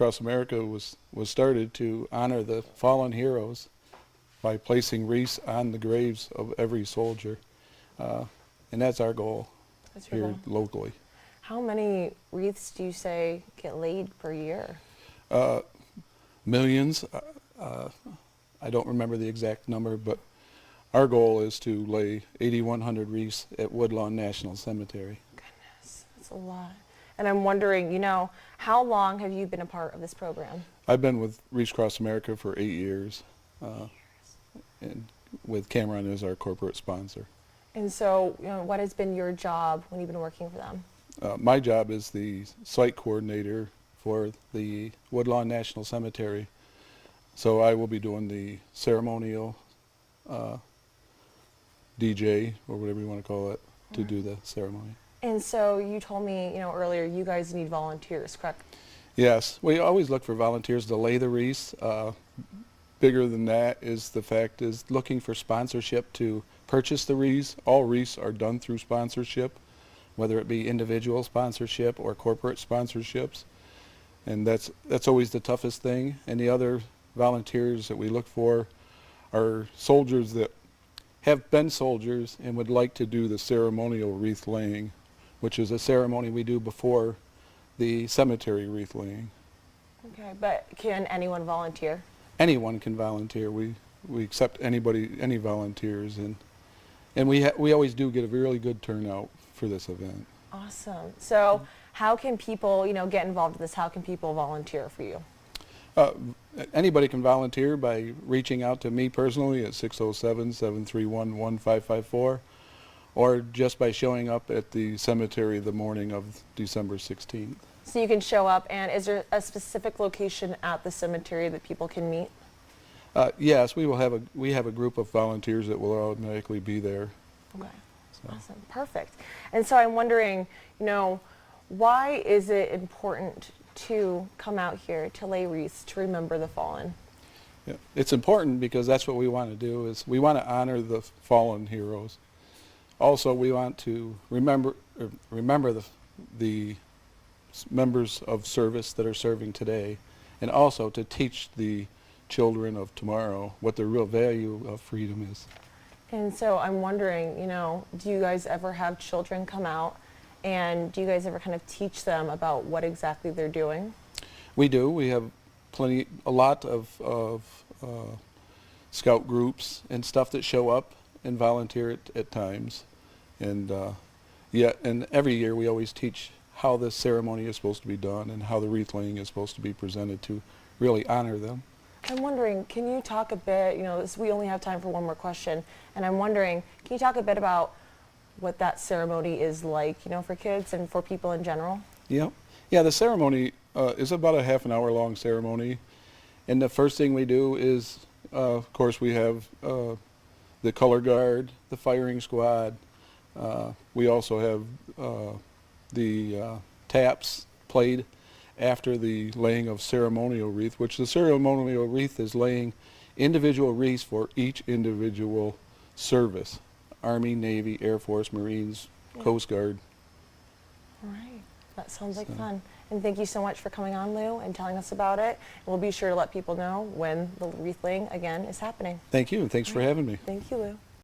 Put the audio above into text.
Cross America was started to honor the fallen heroes by placing wreaths on the graves of every soldier. And that's our goal here locally. How many wreaths do you say get laid per year? Millions. I don't remember the exact number, but our goal is to lay 8,100 wreaths at Woodlawn National Cemetery. Goodness, that's a lot. And I'm wondering, you know, how long have you been a part of this program? I've been with Wreaths Cross America for 8 years, and with Cameron as our corporate sponsor. And so, you know, what has been your job when you've been working for them? My job is the site coordinator for the Woodlawn National Cemetery. So I will be doing the ceremonial DJ, or whatever you want to call it, to do the ceremony. And so you told me, you know, earlier you guys need volunteers, correct? Yes, we always look for volunteers to lay the wreaths. Bigger than that is the fact is looking for sponsorship to purchase the wreaths. All wreaths are done through sponsorship, whether it be individual sponsorship or corporate sponsorships. And that's always the toughest thing. And the other volunteers that we look for are soldiers that have been soldiers and would like to do the ceremonial wreath laying, which is a ceremony we do before the cemetery wreath laying. Okay, but can anyone volunteer? Anyone can volunteer. We accept anybody, any volunteers, and we always do get a really good turnout for this event. Awesome. So how can people, you know, get involved in this? How can people volunteer for you? Anybody can volunteer by reaching out to me personally at 607-731-1554, or just by showing up at the cemetery the morning of December 16th. So you can show up, and is there a specific location at the cemetery that people can meet? Yes, we have a group of volunteers that will automatically be there. Okay. So. Awesome. Perfect. And so I'm wondering, you know, why is it important to come out here to lay wreaths to remember the fallen? Yeah, it's important because that's what we want to do. Is we want to honor the fallen heroes. Also, we want to remember the members of service that are serving today, and also to teach the children of tomorrow what the real value of freedom is. And so I'm wondering, you know, do you guys ever have children come out, and do you guys ever kind of teach them about what exactly they're doing? We do. We have a lot of scout groups and stuff that show up and volunteer at times, and and every year we always teach how this ceremony is supposed to be done and how the wreath laying is supposed to be presented to really honor them. I'm wondering, can you talk a bit, you know, we only have time for one more question, and I'm wondering, can you talk a bit about what that ceremony is like, you know, for kids and for people in general? Yeah, the ceremony is about a half an hour long ceremony, and the first thing we do is, of course, we have the color guard, the firing squad. We also have the taps played after the laying of ceremonial wreath, which the ceremonial wreath is laying individual wreaths for each individual service: Army, Navy, Air Force, Marines, Coast Guard. All right, that sounds like fun. And thank you so much for coming on, Lou, and telling us about it. And we'll be sure to let people know when the wreath laying again is happening. Thank you, and thanks for having me. Thank you, Lou.